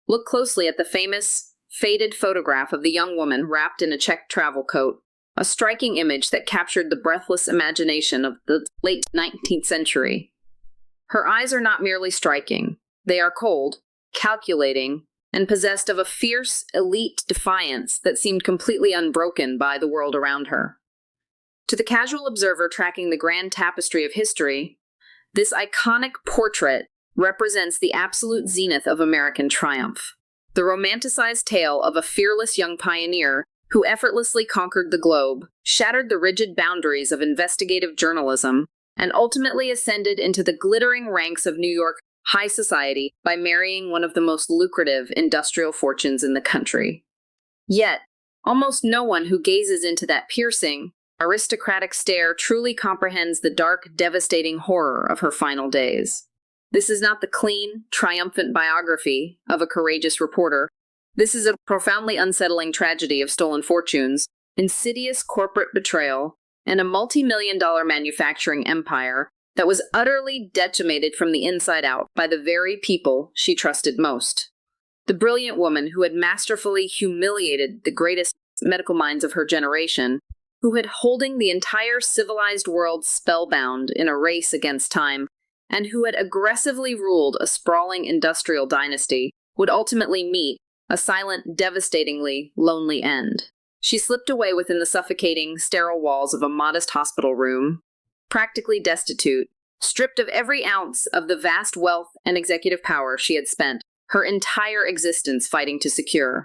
Look closely at the famous, faded photograph of the young woman wrapped in a checked travel coat, a striking image that captured the breathless imagination of the late 19th century. Her eyes are not merely striking. They are cold, calculating, and possessed of a fierce, elite defiance that seemed completely unbroken by the world around her. To the casual observer tracking the grand tapestry of history, this iconic portrait represents the absolute zenith of American triumph, the romanticized tale of a fearless young pioneer who effortlessly conquered the globe, shattered the rigid boundaries of investigative journalism, and ultimately ascended into the glittering ranks of New York high society by marrying one of the most lucrative industrial fortunes in the country. Yet, almost no one who gazes into that piercing, aristocratic stare truly comprehends the dark, devastating horror of her final days. This is not the clean, triumphant biography of a courageous reporter. This is a profoundly unsettling tragedy of stolen fortunes, insidious corporate betrayal, and a multi-million-dollar manufacturing empire that was utterly decimated from the inside out by the very people she trusted most. The brilliant woman who had masterfully humiliated the greatest medical minds of her generation, who had holding the entire civilized world spellbound in a race against time, and who had aggressively ruled a sprawling industrial dynasty, would ultimately meet a silent, devastatingly lonely end. She slipped away within the suffocating, sterile walls of a modest hospital room, practically destitute, stripped of every ounce of the vast wealth and executive power she had spent her entire existence fighting to secure.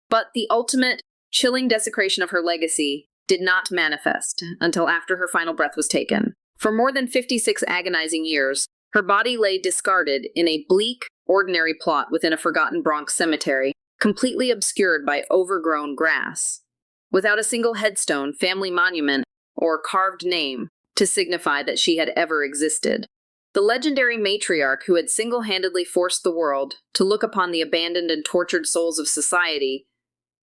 But the ultimate, chilling desecration of her legacy did not manifest until after her final breath was taken. For more than 56 agonizing years, her body lay discarded in a bleak, ordinary plot within a forgotten Bronx cemetery, completely obscured by overgrown grass, without a single headstone, family monument, or carved name to signify that she had ever existed. The legendary matriarch who had single-handedly forced the world to look upon the abandoned and tortured souls of society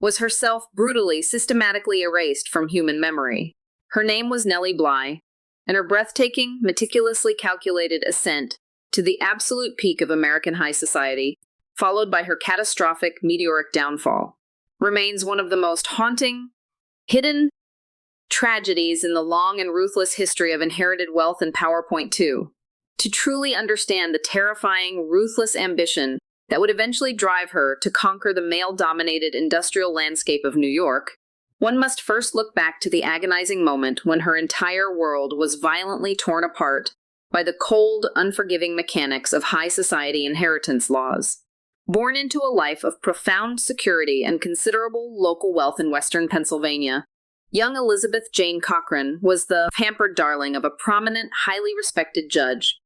was herself brutally, systematically erased from human memory. Her name was Nellie Bly, and her breathtaking, meticulously calculated ascent to the absolute peak of American high society, followed by her catastrophic, meteoric downfall, remains one of the most haunting, hidden tragedies in the long and ruthless history of inherited wealth and power. Point two. To truly understand the terrifying, ruthless ambition that would eventually drive her to conquer the male-dominated industrial landscape of New York, one must first look back to the agonizing moment when her entire world was violently torn apart by the cold, unforgiving mechanics of high society inheritance laws. Born into a life of profound security and considerable local wealth in western Pennsylvania, young Elizabeth Jane Cochran was the pampered darling of a prominent, highly respected judge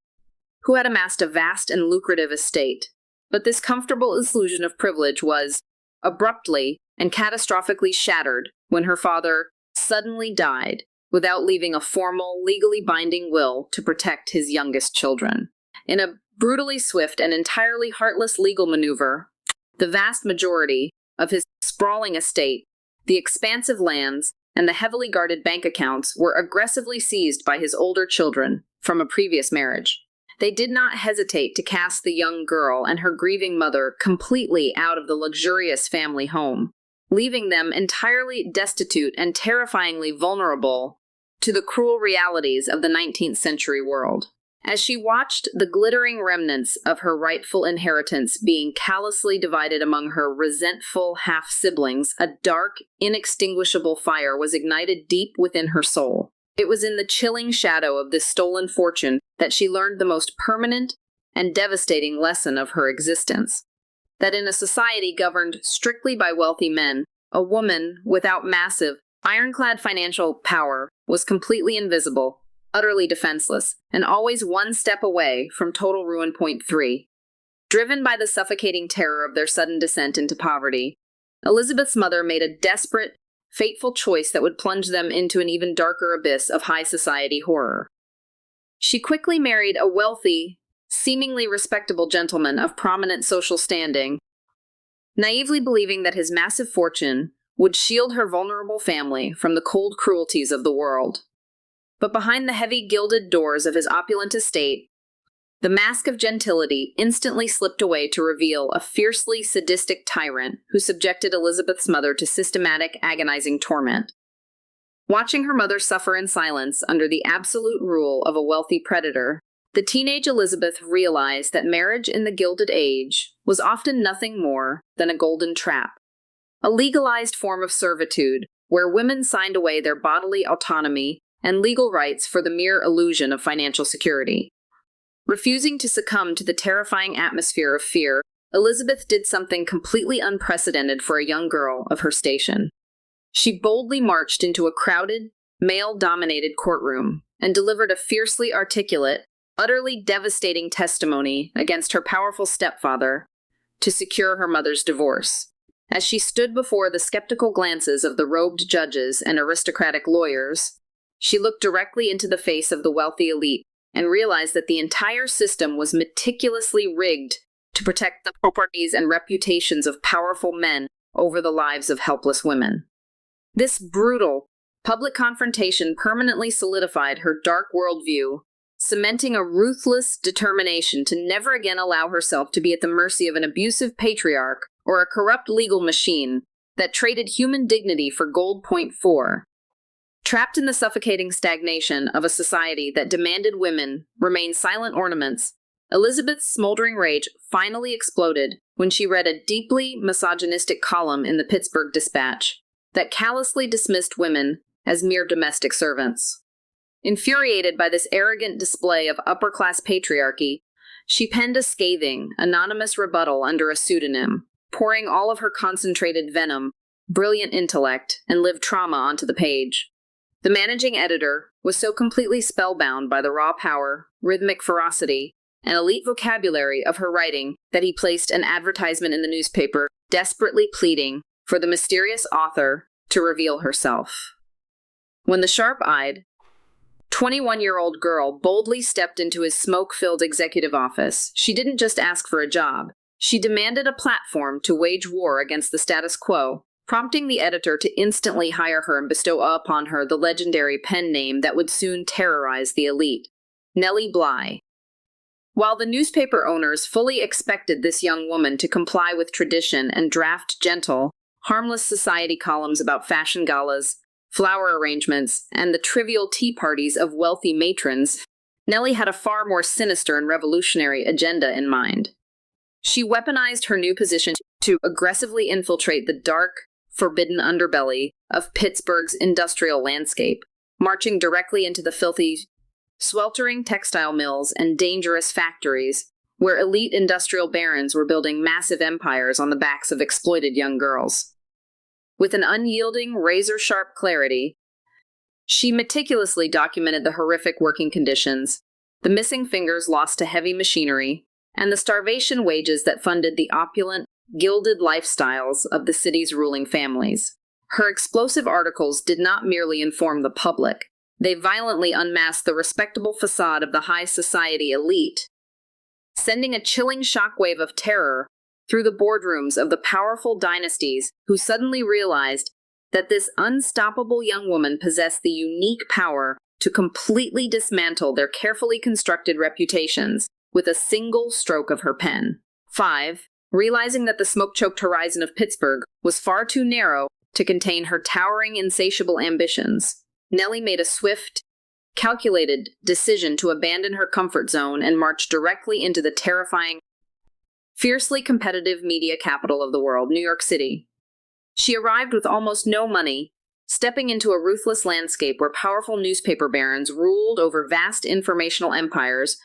who had amassed a vast and lucrative estate. But this comfortable illusion of privilege was abruptly and catastrophically shattered when her father suddenly died without leaving a formal, legally binding will to protect his youngest children. In a brutally swift and entirely heartless legal maneuver, the vast majority of his sprawling estate, the expansive lands, and the heavily guarded bank accounts were aggressively seized by his older children from a previous marriage. They did not hesitate to cast the young girl and her grieving mother completely out of the luxurious family home, leaving them entirely destitute and terrifyingly vulnerable to the cruel realities of the 19th century world. As she watched the glittering remnants of her rightful inheritance being callously divided among her resentful half-siblings, a dark, inextinguishable fire was ignited deep within her soul. It was in the chilling shadow of this stolen fortune that she learned the most permanent and devastating lesson of her existence. That in a society governed strictly by wealthy men, a woman without massive, ironclad financial power was completely invisible, utterly defenseless, and always one step away from total ruin. Point three. Driven by the suffocating terror of their sudden descent into poverty, Elizabeth's mother made a desperate, fateful choice that would plunge them into an even darker abyss of high society horror. She quickly married a wealthy, seemingly respectable gentleman of prominent social standing, naively believing that his massive fortune would shield her vulnerable family from the cold cruelties of the world. But behind the heavy gilded doors of his opulent estate, The mask of gentility instantly slipped away to reveal a fiercely sadistic tyrant who subjected Elizabeth's mother to systematic, agonizing torment. Watching her mother suffer in silence under the absolute rule of a wealthy predator, the teenage Elizabeth realized that marriage in the Gilded Age was often nothing more than a golden trap, a legalized form of servitude where women signed away their bodily autonomy and legal rights for the mere illusion of financial security. Refusing to succumb to the terrifying atmosphere of fear, Elizabeth did something completely unprecedented for a young girl of her station. She boldly marched into a crowded, male-dominated courtroom and delivered a fiercely articulate, utterly devastating testimony against her powerful stepfather to secure her mother's divorce. As she stood before the skeptical glances of the robed judges and aristocratic lawyers, she looked directly into the face of the wealthy elite and realized that the entire system was meticulously rigged to protect the properties and reputations of powerful men over the lives of helpless women. This brutal, public confrontation permanently solidified her dark worldview, cementing a ruthless determination to never again allow herself to be at the mercy of an abusive patriarch or a corrupt legal machine that traded human dignity for gold. Point 4. Trapped in the suffocating stagnation of a society that demanded women remain silent ornaments, Elizabeth's smoldering rage finally exploded when she read a deeply misogynistic column in the Pittsburgh Dispatch that callously dismissed women as mere domestic servants. Infuriated by this arrogant display of upper-class patriarchy, she penned a scathing, anonymous rebuttal under a pseudonym, pouring all of her concentrated venom, brilliant intellect, and lived trauma onto the page. The managing editor was so completely spellbound by the raw power, rhythmic ferocity, and elite vocabulary of her writing that he placed an advertisement in the newspaper desperately pleading for the mysterious author to reveal herself. When the sharp-eyed, 21-year-old girl boldly stepped into his smoke-filled executive office, she didn't just ask for a job. She demanded a platform to wage war against the status quo, prompting the editor to instantly hire her and bestow upon her the legendary pen name that would soon terrorize the elite, Nellie Bly. While the newspaper owners fully expected this young woman to comply with tradition and draft gentle, harmless society columns about fashion galas, flower arrangements, and the trivial tea parties of wealthy matrons, Nellie had a far more sinister and revolutionary agenda in mind. She weaponized her new position to aggressively infiltrate the dark, forbidden underbelly of Pittsburgh's industrial landscape, marching directly into the filthy, sweltering textile mills and dangerous factories where elite industrial barons were building massive empires on the backs of exploited young girls. With an unyielding, razor-sharp clarity, she meticulously documented the horrific working conditions, the missing fingers lost to heavy machinery, and the starvation wages that funded the opulent, gilded lifestyles of the city's ruling families. Her explosive articles did not merely inform the public, they violently unmasked the respectable facade of the high society elite, sending a chilling shockwave of terror through the boardrooms of the powerful dynasties who suddenly realized that this unstoppable young woman possessed the unique power to completely dismantle their carefully constructed reputations with a single stroke of her pen. 5. Realizing that the smoke-choked horizon of Pittsburgh was far too narrow to contain her towering, insatiable ambitions, Nellie made a swift, calculated decision to abandon her comfort zone and march directly into the terrifying, fiercely competitive media capital of the world, New York City. She arrived with almost no money, stepping into a ruthless landscape where powerful newspaper barons ruled over vast informational empires,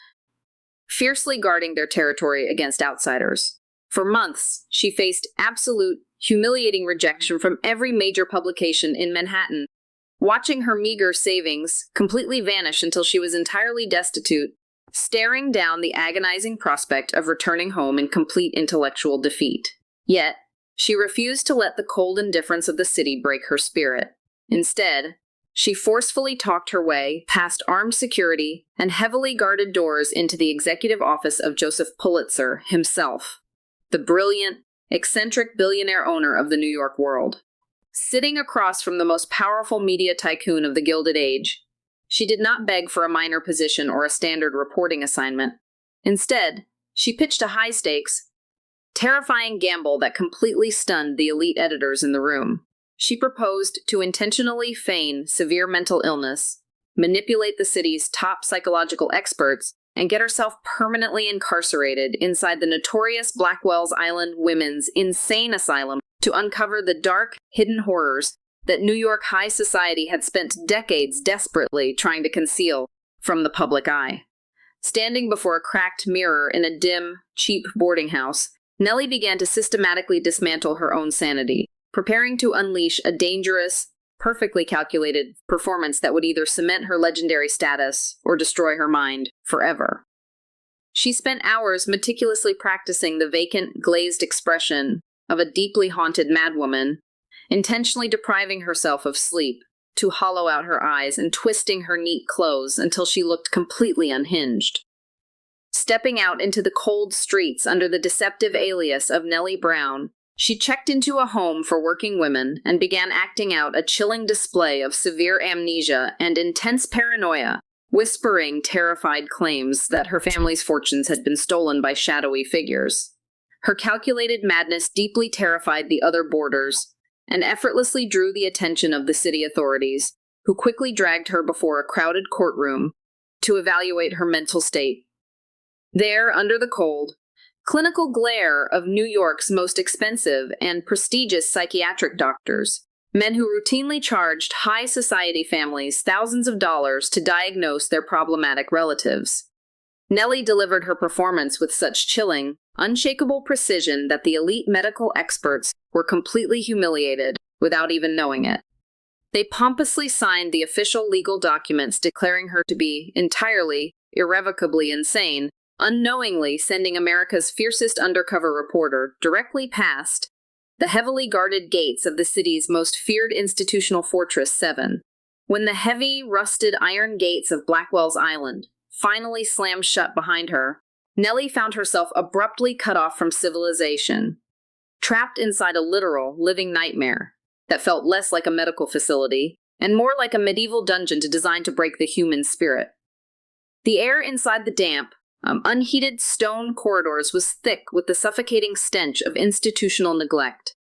fiercely guarding their territory against outsiders. For months, she faced absolute, humiliating rejection from every major publication in Manhattan, watching her meager savings completely vanish until she was entirely destitute, staring down the agonizing prospect of returning home in complete intellectual defeat. Yet, she refused to let the cold indifference of the city break her spirit. Instead, she forcefully talked her way past armed security and heavily guarded doors into the executive office of Joseph Pulitzer himself, the brilliant, eccentric billionaire owner of the New York world. Sitting across from the most powerful media tycoon of the Gilded Age, she did not beg for a minor position or a standard reporting assignment. Instead, she pitched a high-stakes, terrifying gamble that completely stunned the elite editors in the room. She proposed to intentionally feign severe mental illness, manipulate the city's top psychological experts, and get herself permanently incarcerated inside the notorious Blackwell's Island Women's Insane Asylum to uncover the dark, hidden horrors that New York high society had spent decades desperately trying to conceal from the public eye. Standing before a cracked mirror in a dim, cheap boarding house, Nellie began to systematically dismantle her own sanity, preparing to unleash a dangerous, perfectly calculated performance that would either cement her legendary status or destroy her mind forever. She spent hours meticulously practicing the vacant, glazed expression of a deeply haunted madwoman, intentionally depriving herself of sleep to hollow out her eyes and twisting her neat clothes until she looked completely unhinged. Stepping out into the cold streets under the deceptive alias of Nellie Brown, she checked into a home for working women and began acting out a chilling display of severe amnesia and intense paranoia, whispering terrified claims that her family's fortunes had been stolen by shadowy figures. Her calculated madness deeply terrified the other boarders and effortlessly drew the attention of the city authorities, who quickly dragged her before a crowded courtroom to evaluate her mental state. There, under the cold, clinical glare of New York's most expensive and prestigious psychiatric doctors, men who routinely charged high society families thousands of dollars to diagnose their problematic relatives, Nellie delivered her performance with such chilling, unshakable precision that the elite medical experts were completely humiliated without even knowing it. They pompously signed the official legal documents declaring her to be entirely, irrevocably insane, unknowingly sending America's fiercest undercover reporter directly past the heavily guarded gates of the city's most feared institutional fortress 7. When the heavy, rusted iron gates of Blackwell's Island finally slammed shut behind her, Nellie found herself abruptly cut off from civilization, trapped inside a literal, living nightmare that felt less like a medical facility and more like a medieval dungeon designed to break the human spirit. The air inside the damp, unheated stone corridors was thick with the suffocating stench of institutional neglect,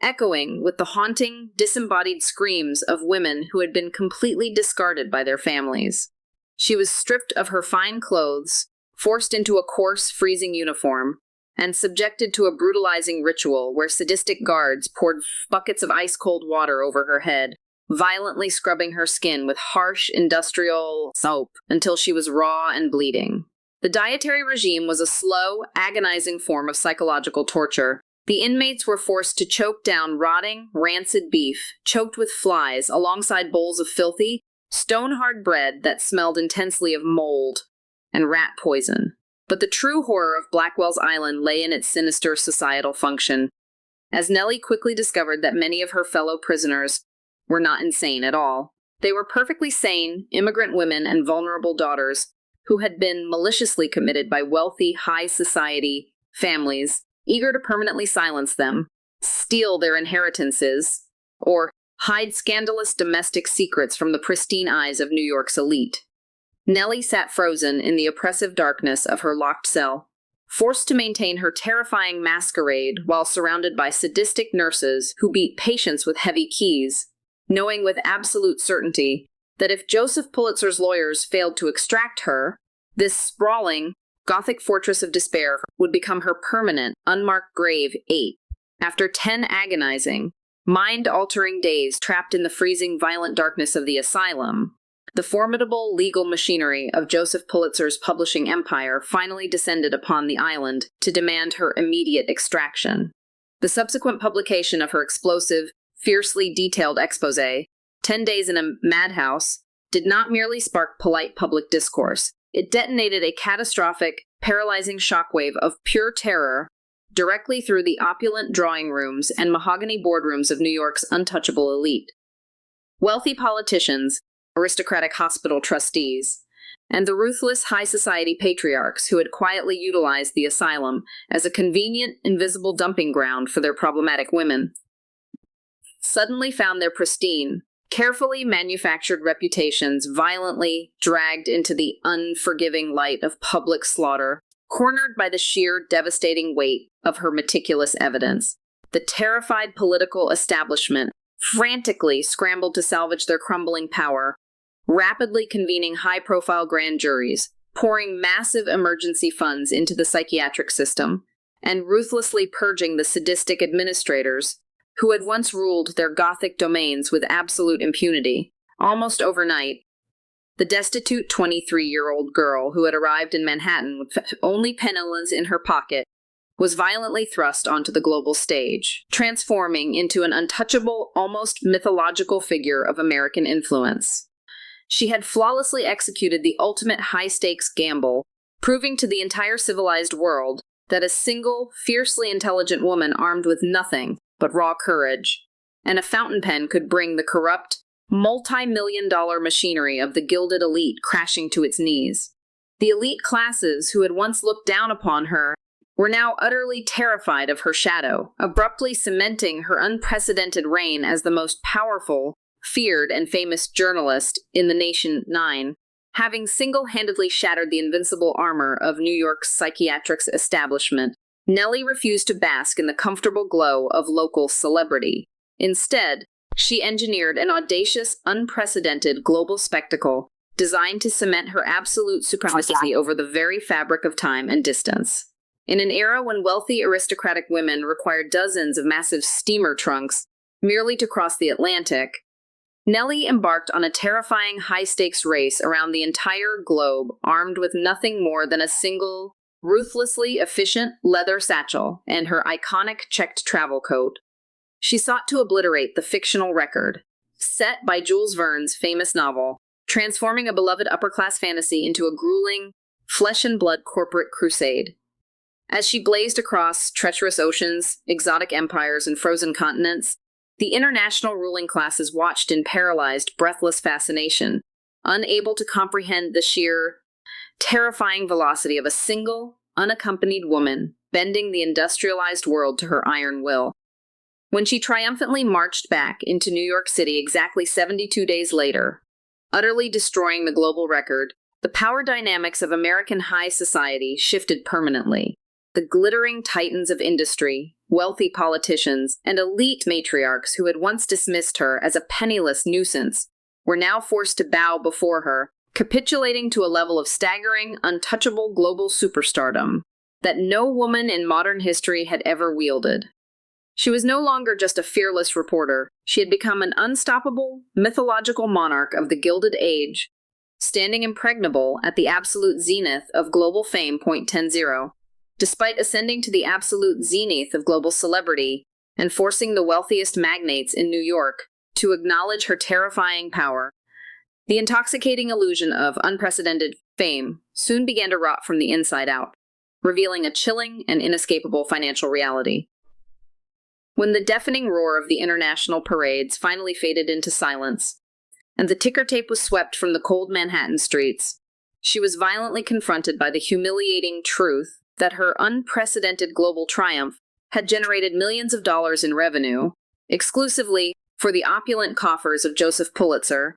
echoing with the haunting, disembodied screams of women who had been completely discarded by their families. She was stripped of her fine clothes, forced into a coarse, freezing uniform, and subjected to a brutalizing ritual where sadistic guards poured buckets of ice-cold water over her head, violently scrubbing her skin with harsh, industrial soap until she was raw and bleeding. The dietary regime was a slow, agonizing form of psychological torture. The inmates were forced to choke down rotting, rancid beef, choked with flies, alongside bowls of filthy, stone-hard bread that smelled intensely of mold and rat poison. But the true horror of Blackwell's Island lay in its sinister societal function, as Nellie quickly discovered that many of her fellow prisoners were not insane at all. They were perfectly sane, immigrant women and vulnerable daughters who had been maliciously committed by wealthy, high society families, eager to permanently silence them, steal their inheritances, or hide scandalous domestic secrets from the pristine eyes of New York's elite. Nellie sat frozen in the oppressive darkness of her locked cell, forced to maintain her terrifying masquerade while surrounded by sadistic nurses who beat patients with heavy keys, knowing with absolute certainty that if Joseph Pulitzer's lawyers failed to extract her, this sprawling, Gothic fortress of despair would become her permanent, unmarked grave 8. After 10 agonizing, mind-altering days trapped in the freezing, violent darkness of the asylum, the formidable legal machinery of Joseph Pulitzer's publishing empire finally descended upon the island to demand her immediate extraction. The subsequent publication of her explosive, fiercely detailed exposé, 10 Days in a Madhouse, did not merely spark polite public discourse. It detonated a catastrophic, paralyzing shockwave of pure terror directly through the opulent drawing rooms and mahogany boardrooms of New York's untouchable elite. Wealthy politicians, aristocratic hospital trustees, and the ruthless high society patriarchs who had quietly utilized the asylum as a convenient, invisible dumping ground for their problematic women, suddenly found their pristine, carefully manufactured reputations violently dragged into the unforgiving light of public slaughter Cornered by the sheer devastating weight of her meticulous evidence, the terrified political establishment frantically scrambled to salvage their crumbling power, rapidly convening high-profile grand juries, pouring massive emergency funds into the psychiatric system, and ruthlessly purging the sadistic administrators who had once ruled their Gothic domains with absolute impunity. Almost overnight, the destitute 23-year-old girl who had arrived in Manhattan with only penniless in her pocket was violently thrust onto the global stage, transforming into an untouchable, almost mythological figure of American influence. She had flawlessly executed the ultimate high-stakes gamble, proving to the entire civilized world that a single, fiercely intelligent woman armed with nothing but raw courage and a fountain pen could bring the corrupt, multi-million-dollar machinery of the gilded elite crashing to its knees. The elite classes who had once looked down upon her were now utterly terrified of her shadow, abruptly cementing her unprecedented reign as the most powerful, feared, and famous journalist in the Nation 9, having single-handedly shattered the invincible armor of New York's psychiatric establishment. Nellie refused to bask in the comfortable glow of local celebrity. Instead, she engineered an audacious, unprecedented global spectacle designed to cement her absolute supremacy over the very fabric of time and distance. In an era when wealthy aristocratic women required dozens of massive steamer trunks merely to cross the Atlantic, Nellie embarked on a terrifying high-stakes race around the entire globe, armed with nothing more than a single, ruthlessly efficient leather satchel and her iconic checked travel coat. She sought to obliterate the fictional record, set by Jules Verne's famous novel, transforming a beloved upper-class fantasy into a grueling, flesh-and-blood corporate crusade. As she blazed across treacherous oceans, exotic empires, and frozen continents, the international ruling classes watched in paralyzed, breathless fascination, unable to comprehend the sheer, terrifying velocity of a single, unaccompanied woman bending the industrialized world to her iron will. When she triumphantly marched back into New York City exactly 72 days later, utterly destroying the global record, the power dynamics of American high society shifted permanently. The glittering titans of industry, wealthy politicians, and elite matriarchs who had once dismissed her as a penniless nuisance were now forced to bow before her, capitulating to a level of staggering, untouchable global superstardom that no woman in modern history had ever wielded. She was no longer just a fearless reporter. She had become an unstoppable, mythological monarch of the Gilded Age, standing impregnable at the absolute zenith of global fame .10. Despite ascending to the absolute zenith of global celebrity and forcing the wealthiest magnates in New York to acknowledge her terrifying power, the intoxicating illusion of unprecedented fame soon began to rot from the inside out, revealing a chilling and inescapable financial reality. When the deafening roar of the international parades finally faded into silence, and the ticker tape was swept from the cold Manhattan streets, she was violently confronted by the humiliating truth that her unprecedented global triumph had generated millions of dollars in revenue, exclusively for the opulent coffers of Joseph Pulitzer,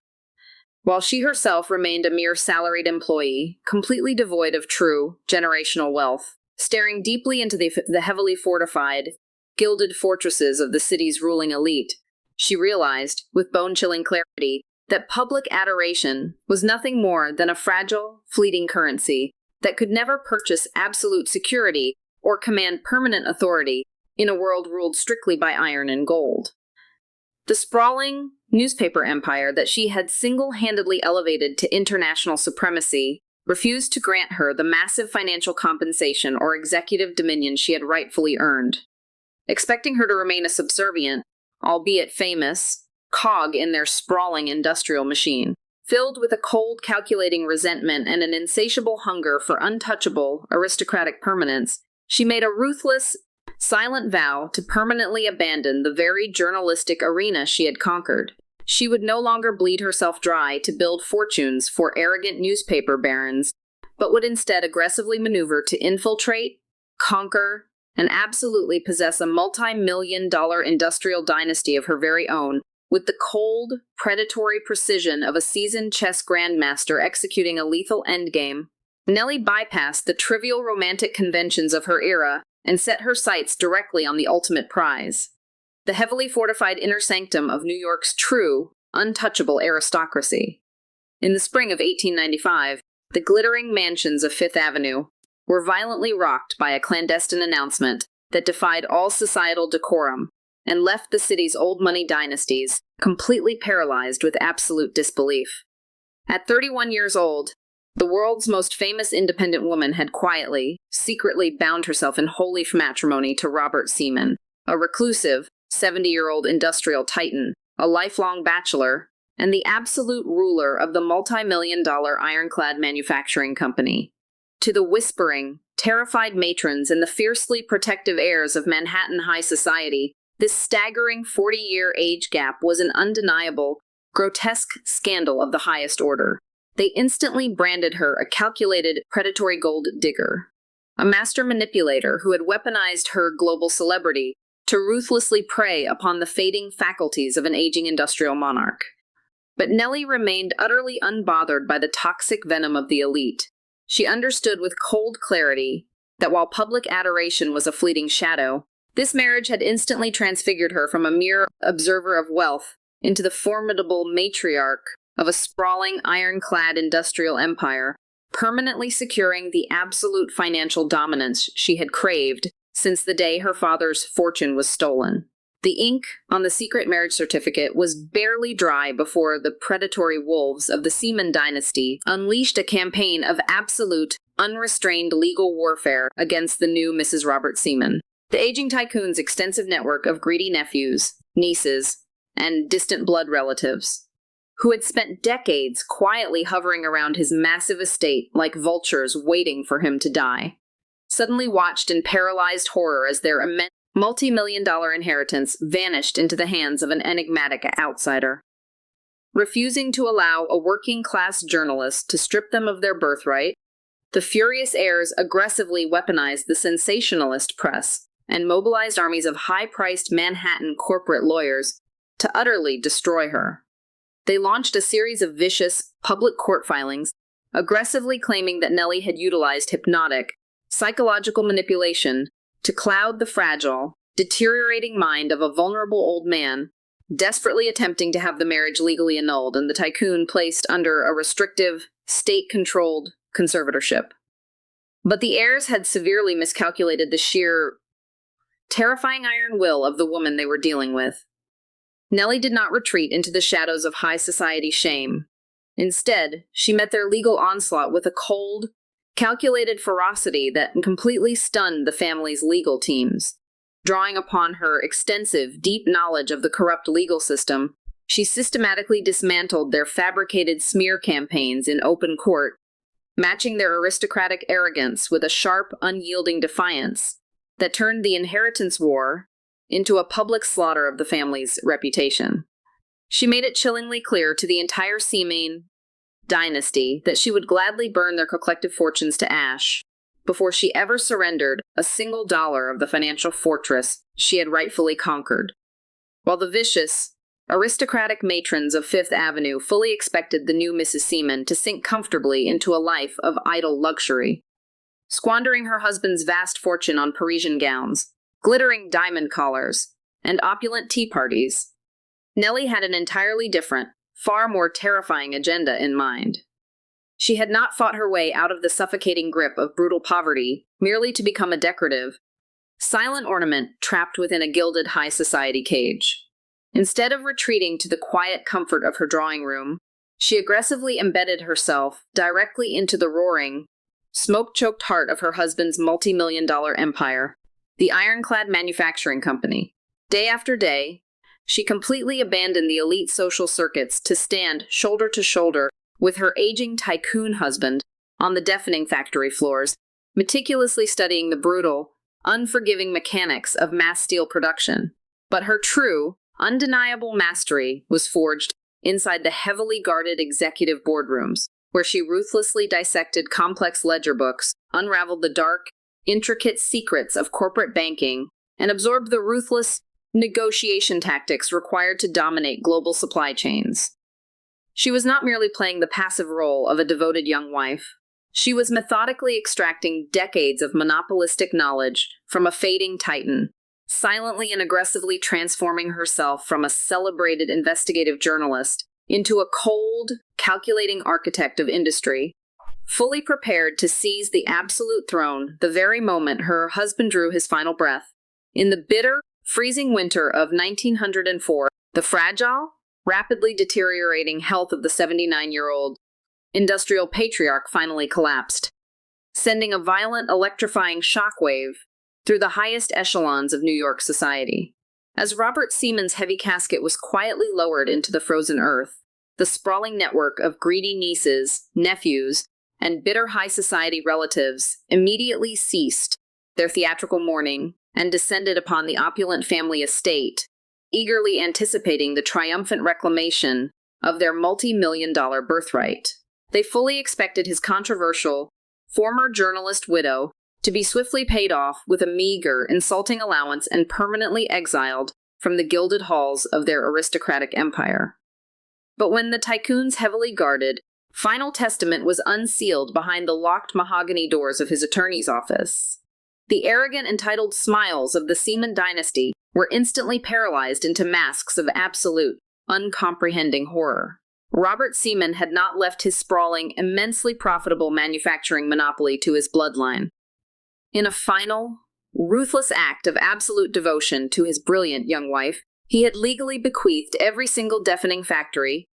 while she herself remained a mere salaried employee, completely devoid of true generational wealth. Staring deeply into the heavily fortified, gilded fortresses of the city's ruling elite, she realized, with bone-chilling clarity, that public adoration was nothing more than a fragile, fleeting currency that could never purchase absolute security or command permanent authority in a world ruled strictly by iron and gold. The sprawling newspaper empire that she had single-handedly elevated to international supremacy refused to grant her the massive financial compensation or executive dominion she had rightfully earned. Expecting her to remain a subservient, albeit famous, cog in their sprawling industrial machine, filled with a cold, calculating resentment and an insatiable hunger for untouchable, aristocratic permanence, she made a ruthless, silent vow to permanently abandon the very journalistic arena she had conquered. She would no longer bleed herself dry to build fortunes for arrogant newspaper barons, but would instead aggressively maneuver to infiltrate, conquer, and absolutely possess a multi-million-dollar industrial dynasty of her very own, with the cold, predatory precision of a seasoned chess grandmaster executing a lethal endgame. Nellie bypassed the trivial romantic conventions of her era and set her sights directly on the ultimate prize, the heavily fortified inner sanctum of New York's true, untouchable aristocracy. In the spring of 1895, the glittering mansions of Fifth Avenue were violently rocked by a clandestine announcement that defied all societal decorum and left the city's old money dynasties completely paralyzed with absolute disbelief. At 31 years old, the world's most famous independent woman had quietly, secretly bound herself in holy matrimony to Robert Seaman, a reclusive, 70-year-old industrial titan, a lifelong bachelor, and the absolute ruler of the multi-million-dollar Ironclad manufacturing company. To the whispering, terrified matrons and the fiercely protective heirs of Manhattan high society, this staggering 40-year age gap was an undeniable, grotesque scandal of the highest order. They instantly branded her a calculated, predatory gold digger, a master manipulator who had weaponized her global celebrity to ruthlessly prey upon the fading faculties of an aging industrial monarch. But Nellie remained utterly unbothered by the toxic venom of the elite. She understood with cold clarity that while public adoration was a fleeting shadow, this marriage had instantly transfigured her from a mere observer of wealth into the formidable matriarch of a sprawling, ironclad industrial empire, permanently securing the absolute financial dominance she had craved since the day her father's fortune was stolen. The ink on the secret marriage certificate was barely dry before the predatory wolves of the Seaman dynasty unleashed a campaign of absolute, unrestrained legal warfare against the new Mrs. Robert Seaman. The aging tycoon's extensive network of greedy nephews, nieces, and distant blood relatives, who had spent decades quietly hovering around his massive estate like vultures waiting for him to die, suddenly watched in paralyzed horror as their immense multi-million-dollar inheritance vanished into the hands of an enigmatic outsider. Refusing to allow a working-class journalist to strip them of their birthright, the furious heirs aggressively weaponized the sensationalist press and mobilized armies of high-priced Manhattan corporate lawyers to utterly destroy her. They launched a series of vicious, public court filings, aggressively claiming that Nellie had utilized hypnotic, psychological manipulation to cloud the fragile, deteriorating mind of a vulnerable old man, desperately attempting to have the marriage legally annulled and the tycoon placed under a restrictive, state-controlled conservatorship. But the heirs had severely miscalculated the sheer, terrifying iron will of the woman they were dealing with. Nellie did not retreat into the shadows of high society shame. Instead, she met their legal onslaught with a cold, calculated ferocity that completely stunned the family's legal teams. Drawing upon her extensive, deep knowledge of the corrupt legal system, she systematically dismantled their fabricated smear campaigns in open court, matching their aristocratic arrogance with a sharp, unyielding defiance that turned the inheritance war into a public slaughter of the family's reputation. She made it chillingly clear to the entire Seaman dynasty that she would gladly burn their collective fortunes to ash before she ever surrendered a single dollar of the financial fortress she had rightfully conquered. While the vicious, aristocratic matrons of Fifth Avenue fully expected the new Mrs. Seaman to sink comfortably into a life of idle luxury, squandering her husband's vast fortune on Parisian gowns, glittering diamond collars, and opulent tea parties, Nellie had an entirely different, far more terrifying agenda in mind. She had not fought her way out of the suffocating grip of brutal poverty merely to become a decorative, silent ornament trapped within a gilded high society cage. Instead of retreating to the quiet comfort of her drawing room, she aggressively embedded herself directly into the roaring, smoke-choked heart of her husband's multi-million-dollar empire, the Ironclad Manufacturing Company. Day after day, she completely abandoned the elite social circuits to stand shoulder to shoulder with her aging tycoon husband on the deafening factory floors, meticulously studying the brutal, unforgiving mechanics of mass steel production. But her true, undeniable mastery was forged inside the heavily guarded executive boardrooms, where she ruthlessly dissected complex ledger books, unraveled the dark, intricate secrets of corporate banking, and absorbed the ruthless negotiation tactics required to dominate global supply chains. She was not merely playing the passive role of a devoted young wife. She was methodically extracting decades of monopolistic knowledge from a fading titan, silently and aggressively transforming herself from a celebrated investigative journalist into a cold, calculating architect of industry, fully prepared to seize the absolute throne the very moment her husband drew his final breath. In the bitter, freezing winter of 1904, the fragile, rapidly deteriorating health of the 79-year-old industrial patriarch finally collapsed, sending a violent, electrifying shockwave through the highest echelons of New York society. As Robert Seaman's heavy casket was quietly lowered into the frozen earth, the sprawling network of greedy nieces, nephews, and bitter high society relatives immediately ceased their theatrical mourning and descended upon the opulent family estate, eagerly anticipating the triumphant reclamation of their multi-million-dollar birthright. They fully expected his controversial, former journalist widow to be swiftly paid off with a meager, insulting allowance and permanently exiled from the gilded halls of their aristocratic empire. But when the Tycoon's heavily guarded, final testament was unsealed behind the locked mahogany doors of his attorney's office, the arrogant, entitled smiles of the Seaman dynasty were instantly paralyzed into masks of absolute, uncomprehending horror. Robert Seaman had not left his sprawling, immensely profitable manufacturing monopoly to his bloodline. In a final, ruthless act of absolute devotion to his brilliant young wife, he had legally bequeathed every single deafening factory,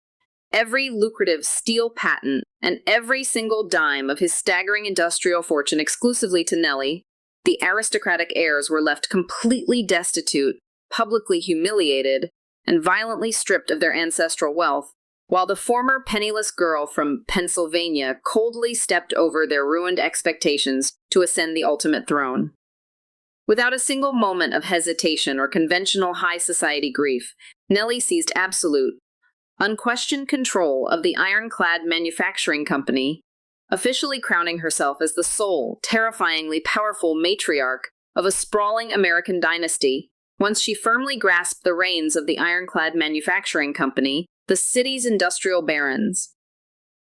every lucrative steel patent, and every single dime of his staggering industrial fortune exclusively to Nellie. The aristocratic heirs were left completely destitute, publicly humiliated, and violently stripped of their ancestral wealth, while the former penniless girl from Pennsylvania coldly stepped over their ruined expectations to ascend the ultimate throne. Without a single moment of hesitation or conventional high society grief, Nellie seized absolute, unquestioned control of the Ironclad manufacturing company, officially crowning herself as the sole, terrifyingly powerful matriarch of a sprawling American dynasty. Once she firmly grasped the reins of the Ironclad manufacturing company, the city's industrial barons,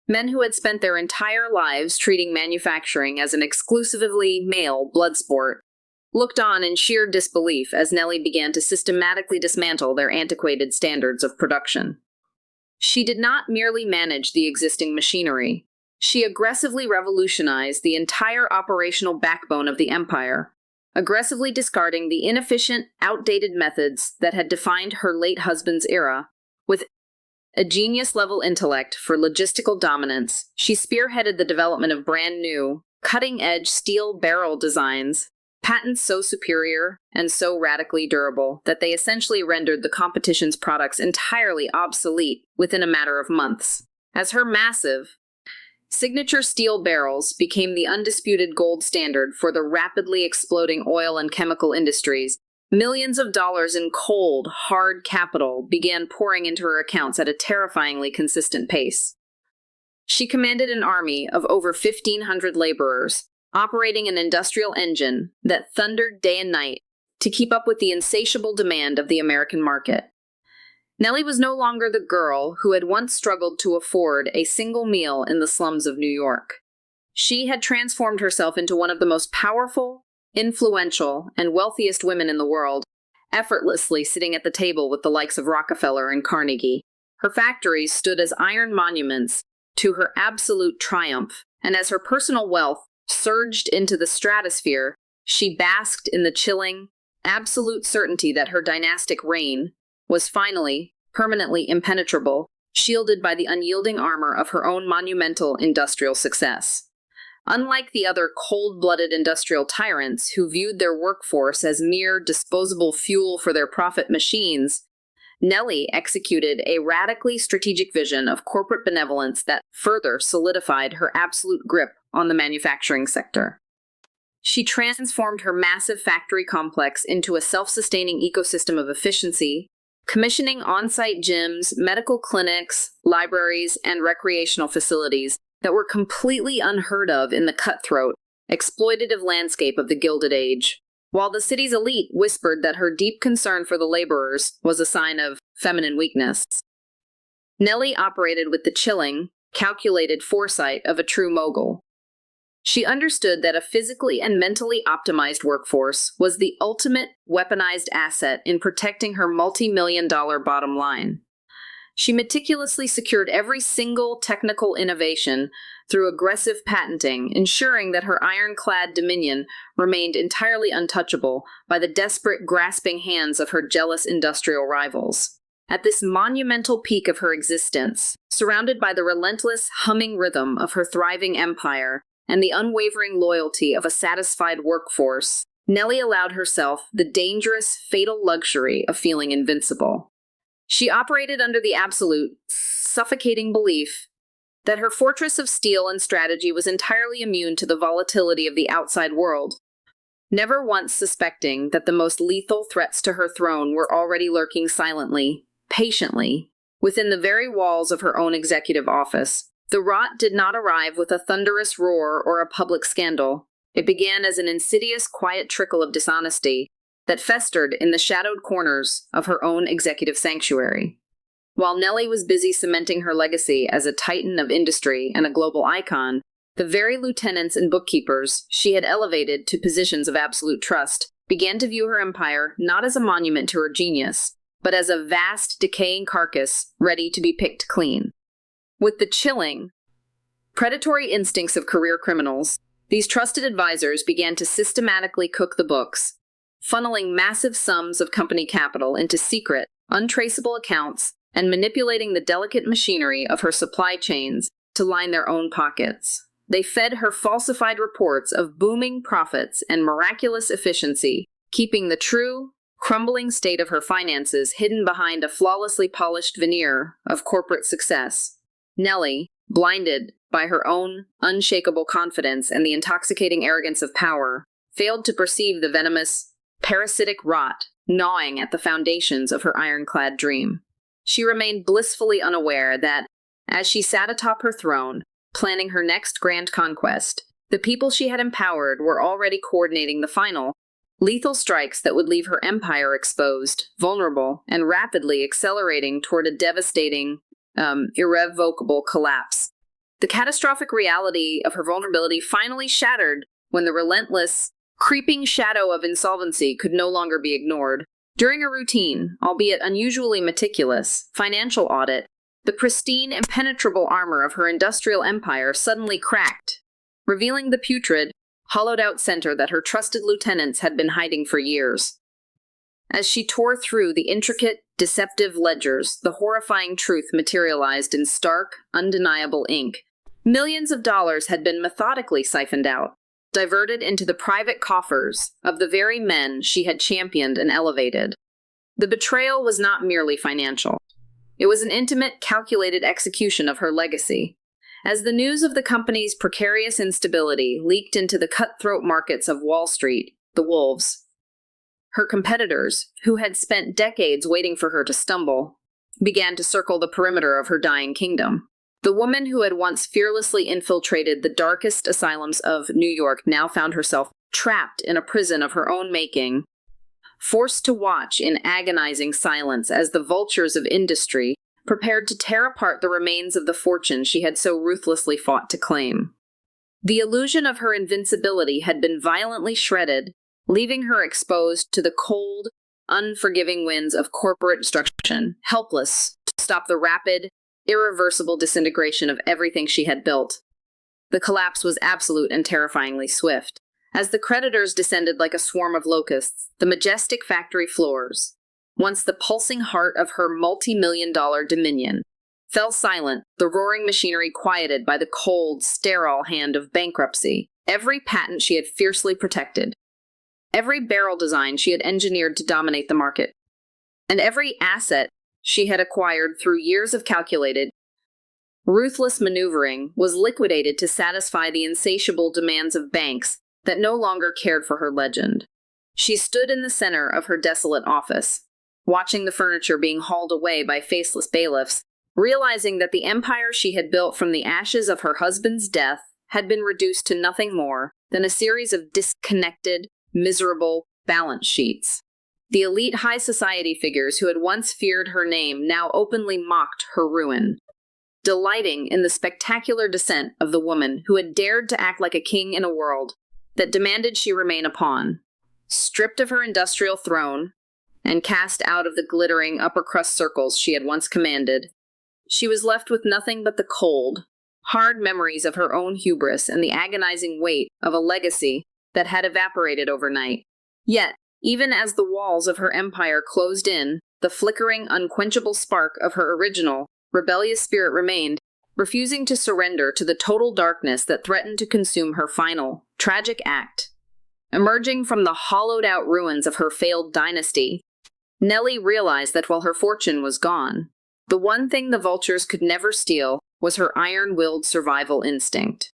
men who had spent their entire lives treating manufacturing as an exclusively male blood sport, looked on in sheer disbelief as Nellie began to systematically dismantle their antiquated standards of production. She did not merely manage the existing machinery. She aggressively revolutionized the entire operational backbone of the empire, aggressively discarding the inefficient, outdated methods that had defined her late husband's era. With a genius-level intellect for logistical dominance, she spearheaded the development of brand-new, cutting-edge steel barrel designs, patents so superior and so radically durable that they essentially rendered the competition's products entirely obsolete within a matter of months. As her massive, signature steel barrels became the undisputed gold standard for the rapidly exploding oil and chemical industries, millions of dollars in cold, hard capital began pouring into her accounts at a terrifyingly consistent pace. She commanded an army of over 1,500 laborers, operating an industrial engine that thundered day and night to keep up with the insatiable demand of the American market. Nellie was no longer the girl who had once struggled to afford a single meal in the slums of New York. She had transformed herself into one of the most powerful, influential, and wealthiest women in the world, effortlessly sitting at the table with the likes of Rockefeller and Carnegie. Her factories stood as iron monuments to her absolute triumph, and as her personal wealth surged into the stratosphere, she basked in the chilling, absolute certainty that her dynastic reign was finally, permanently impenetrable, shielded by the unyielding armor of her own monumental industrial success. Unlike the other cold-blooded industrial tyrants who viewed their workforce as mere disposable fuel for their profit machines, Nellie executed a radically strategic vision of corporate benevolence that further solidified her absolute grip on the manufacturing sector. She transformed her massive factory complex into a self-sustaining ecosystem of efficiency, commissioning on-site gyms, medical clinics, libraries, and recreational facilities that were completely unheard of in the cutthroat, exploitative landscape of the Gilded Age. While the city's elite whispered that her deep concern for the laborers was a sign of feminine weakness, Nellie operated with the chilling, calculated foresight of a true mogul. She understood that a physically and mentally optimized workforce was the ultimate weaponized asset in protecting her multi-million-dollar bottom line. She meticulously secured every single technical innovation through aggressive patenting, ensuring that her ironclad dominion remained entirely untouchable by the desperate, grasping hands of her jealous industrial rivals. At this monumental peak of her existence, surrounded by the relentless, humming rhythm of her thriving empire and the unwavering loyalty of a satisfied workforce, Nellie allowed herself the dangerous, fatal luxury of feeling invincible. She operated under the absolute, suffocating belief that her fortress of steel and strategy was entirely immune to the volatility of the outside world, never once suspecting that the most lethal threats to her throne were already lurking silently, patiently, within the very walls of her own executive office. The rot did not arrive with a thunderous roar or a public scandal. It began as an insidious, quiet trickle of dishonesty that festered in the shadowed corners of her own executive sanctuary. While Nellie was busy cementing her legacy as a titan of industry and a global icon, the very lieutenants and bookkeepers she had elevated to positions of absolute trust began to view her empire not as a monument to her genius, but as a vast, decaying carcass ready to be picked clean. With the chilling, predatory instincts of career criminals, these trusted advisors began to systematically cook the books, funneling massive sums of company capital into secret, untraceable accounts and manipulating the delicate machinery of her supply chains to line their own pockets. They fed her falsified reports of booming profits and miraculous efficiency, keeping the true, crumbling state of her finances hidden behind a flawlessly polished veneer of corporate success. Nellie, blinded by her own unshakable confidence and the intoxicating arrogance of power, failed to perceive the venomous, parasitic rot gnawing at the foundations of her ironclad dream. She remained blissfully unaware that, as she sat atop her throne, planning her next grand conquest, the people she had empowered were already coordinating the final, lethal strikes that would leave her empire exposed, vulnerable, and rapidly accelerating toward a devastating, irrevocable collapse. The catastrophic reality of her vulnerability finally shattered when the relentless, creeping shadow of insolvency could no longer be ignored. During a routine, albeit unusually meticulous, financial audit, the pristine, impenetrable armor of her industrial empire suddenly cracked, revealing the putrid, hollowed-out center that her trusted lieutenants had been hiding for years. As she tore through the intricate, deceptive ledgers, the horrifying truth materialized in stark, undeniable ink. Millions of dollars had been methodically siphoned out, diverted into the private coffers of the very men she had championed and elevated. The betrayal was not merely financial. It was an intimate, calculated execution of her legacy. As the news of the company's precarious instability leaked into the cutthroat markets of Wall Street, the wolves, her competitors, who had spent decades waiting for her to stumble, began to circle the perimeter of her dying kingdom. The woman who had once fearlessly infiltrated the darkest asylums of New York now found herself trapped in a prison of her own making, forced to watch in agonizing silence as the vultures of industry prepared to tear apart the remains of the fortune she had so ruthlessly fought to claim. The illusion of her invincibility had been violently shredded, leaving her exposed to the cold, unforgiving winds of corporate destruction, helpless to stop the rapid, irreversible disintegration of everything she had built. The collapse was absolute and terrifyingly swift. As the creditors descended like a swarm of locusts, the majestic factory floors, once the pulsing heart of her multi-million-dollar dominion, fell silent, the roaring machinery quieted by the cold, sterile hand of bankruptcy. Every patent she had fiercely protected, every barrel design she had engineered to dominate the market, and every asset she had acquired through years of calculated, ruthless maneuvering was liquidated to satisfy the insatiable demands of banks that no longer cared for her legend. She stood in the center of her desolate office, watching the furniture being hauled away by faceless bailiffs, realizing that the empire she had built from the ashes of her husband's death had been reduced to nothing more than a series of disconnected, miserable balance sheets. The elite high society figures who had once feared her name now openly mocked her ruin. delighting in the spectacular descent of the woman who had dared to act like a king in a world that demanded she remain a pawn. Stripped of her industrial throne and cast out of the glittering upper-crust circles she had once commanded, she was left with nothing but the cold, hard memories of her own hubris and the agonizing weight of a legacy that had evaporated overnight. Yet, even as the walls of her empire closed in, the flickering, unquenchable spark of her original, rebellious spirit remained, refusing to surrender to the total darkness that threatened to consume her final, tragic act. Emerging from the hollowed-out ruins of her failed dynasty, Nellie realized that while her fortune was gone, the one thing the vultures could never steal was her iron-willed survival instinct.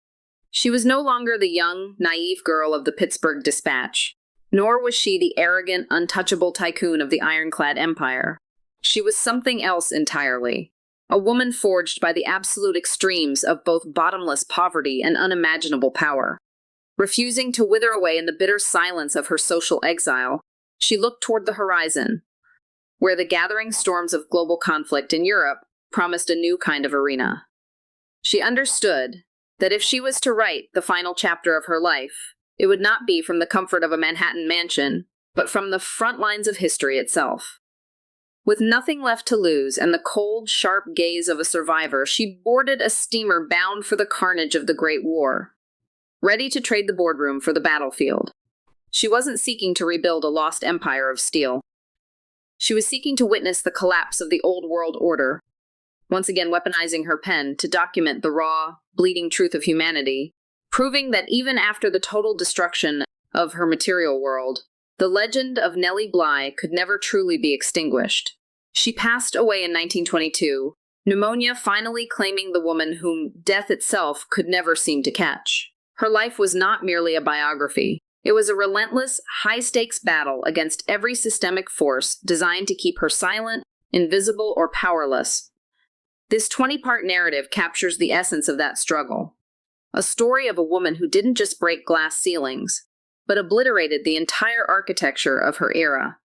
She was no longer the young, naive girl of the Pittsburgh Dispatch, nor was she the arrogant, untouchable tycoon of the Ironclad Empire. She was something else entirely, a woman forged by the absolute extremes of both bottomless poverty and unimaginable power. Refusing to wither away in the bitter silence of her social exile, she looked toward the horizon, where the gathering storms of global conflict in Europe promised a new kind of arena. She understood that if she was to write the final chapter of her life, it would not be from the comfort of a Manhattan mansion, but from the front lines of history itself. With nothing left to lose and the cold, sharp gaze of a survivor, she boarded a steamer bound for the carnage of the Great War, ready to trade the boardroom for the battlefield. She wasn't seeking to rebuild a lost empire of steel. She was seeking to witness the collapse of the old world order, once again weaponizing her pen to document the raw, bleeding truth of humanity, proving that even after the total destruction of her material world, the legend of Nellie Bly could never truly be extinguished. She passed away in 1922, pneumonia finally claiming the woman whom death itself could never seem to catch. Her life was not merely a biography. It was a relentless, high-stakes battle against every systemic force designed to keep her silent, invisible, or powerless. This 20-part narrative captures the essence of that struggle. A story of a woman who didn't just break glass ceilings, but obliterated the entire architecture of her era.